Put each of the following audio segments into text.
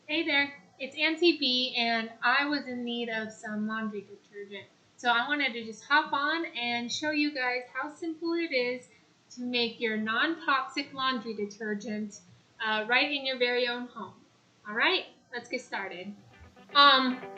Hey there, it's Auntie B, and I was in need of some laundry detergent. So I wanted to just hop on and show you guys how simple it is to make your non-toxic laundry detergent right in your very own home. All right, let's get started.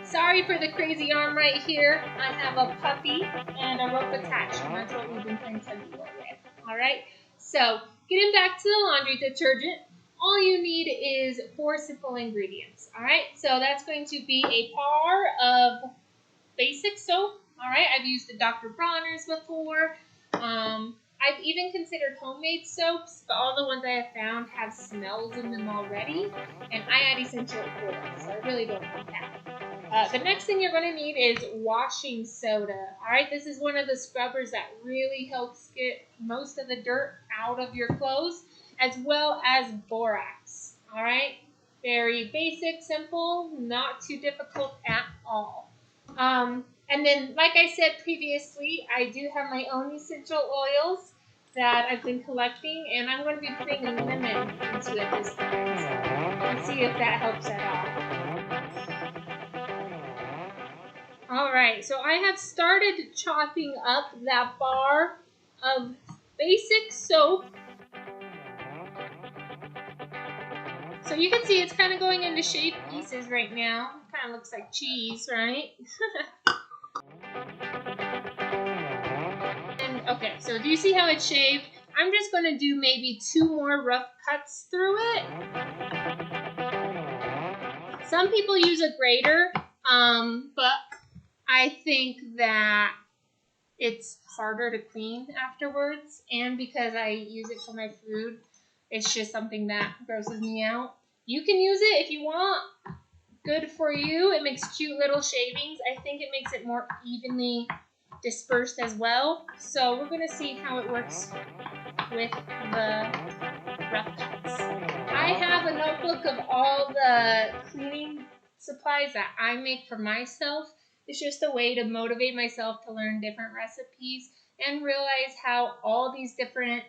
Sorry for the crazy arm right here. I have a puppy and a rope attached, and that's what we've been playing tug of war with. All right, so getting back to the laundry detergent, all you need is 4 simple ingredients. All right, so that's going to be a bar of basic soap. All right, I've used the Dr. Bronner's before. I've even considered homemade soaps, but all the ones I have found have smells in them already, and I add essential oils, so I really don't want that. The next thing you're going to need is washing soda. All right, this is one of the scrubbers that really helps get most of the dirt out of your clothes, as well as borax. All right, very basic, simple, not too difficult at all. And then, like I said previously, I do have my own essential oils that I've been collecting, and I'm going to be putting a lemon into it this time. So let's see if that helps at all. All right, so I have started chopping up that bar of basic soap. So you can see it's kind of going into shaped pieces right now. Kind of looks like cheese, right? Okay, so do you see how it's shaved? I'm just going to do maybe 2 more rough cuts through it. Some people use a grater, but I think that it's harder to clean afterwards, and because I use it for my food, it's just something that grosses me out. You can use it if you want. Good for you. It makes cute little shavings. I think it makes it more evenly dispersed as well. So we're going to see how it works with the rough cuts. I have a notebook of all the cleaning supplies that I make for myself. It's just a way to motivate myself to learn different recipes and realize how all these different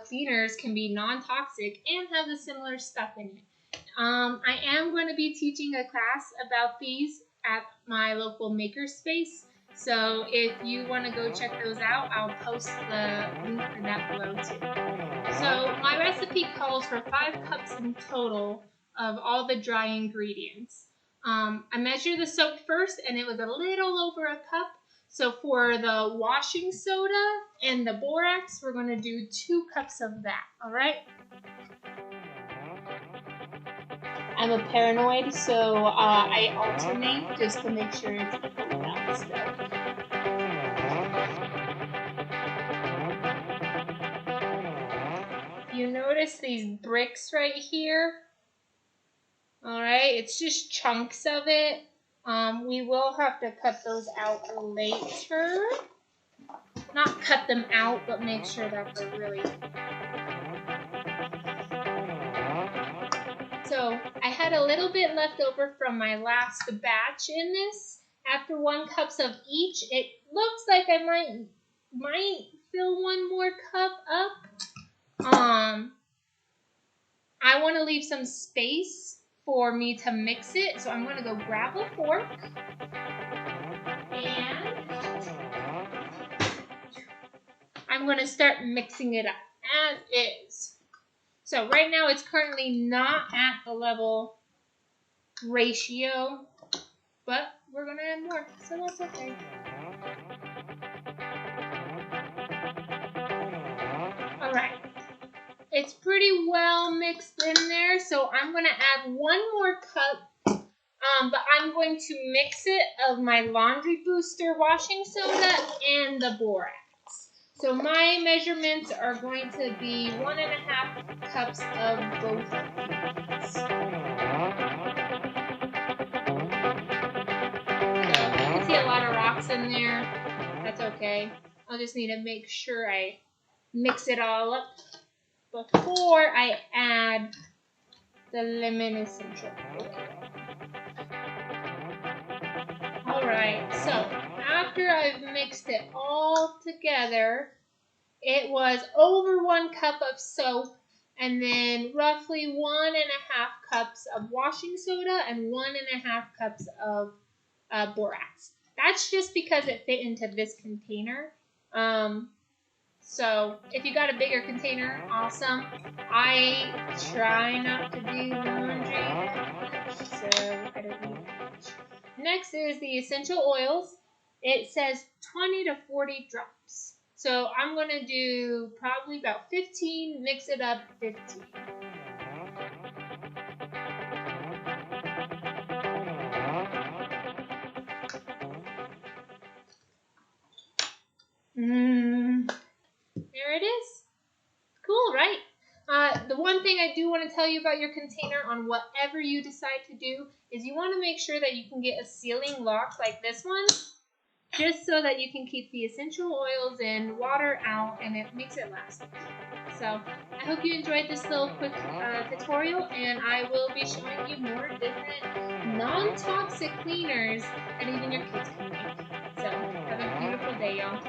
cleaners can be non-toxic and have the similar stuff in it. I am going to be teaching a class about these at my local makerspace. So if you want to go check those out, I'll post the link for that below too. So my recipe calls for 5 cups in total of all the dry ingredients. I measured the soap first, and it was a little over a cup. So for the washing soda and the borax, we're going to do 2 cups of that, all right? I'm a paranoid, so I alternate just to make sure it's equally balanced. You notice these bricks right here? All right, it's just chunks of it. We will have to cut those out later. Not cut them out, but make sure that they're really... So I had a little bit left over from my last batch in this. After 1 cup of each, it looks like I might fill 1 more cup up. I want to leave some space for me to mix it, so I'm going to go grab a fork and I'm going to start mixing it up as is. So right now it's currently not at the level ratio, but we're going to add more, so that's okay. All right. It's pretty well mixed in there, so I'm going to add 1 more cup, but I'm going to mix it of my laundry booster washing soda and the borax. So my measurements are going to be 1.5 cups of both of these. So you can see a lot of rocks in there. That's okay. I'll just need to make sure I mix it all up before I add the lemon essential oil. Alright, so after I've mixed it all together, it was over 1 cup of soap and then roughly 1.5 cups of washing soda and 1.5 cups of borax. That's just because it fit into this container. So if you got a bigger container, awesome. I try not to do laundry that much, so I don't need that much. Next is the essential oils. It says 20 to 40 drops. So I'm going to do probably about 15, mix it up 15. There it is. Cool, right? The one thing I do want to tell you about your container on whatever you decide to do is you want to make sure that you can get a sealing lock like this one, just so that you can keep the essential oils in, water out, and it makes it last. So I hope you enjoyed this little quick tutorial, and I will be showing you more different non-toxic cleaners that even your kids can make. So have a beautiful day, y'all.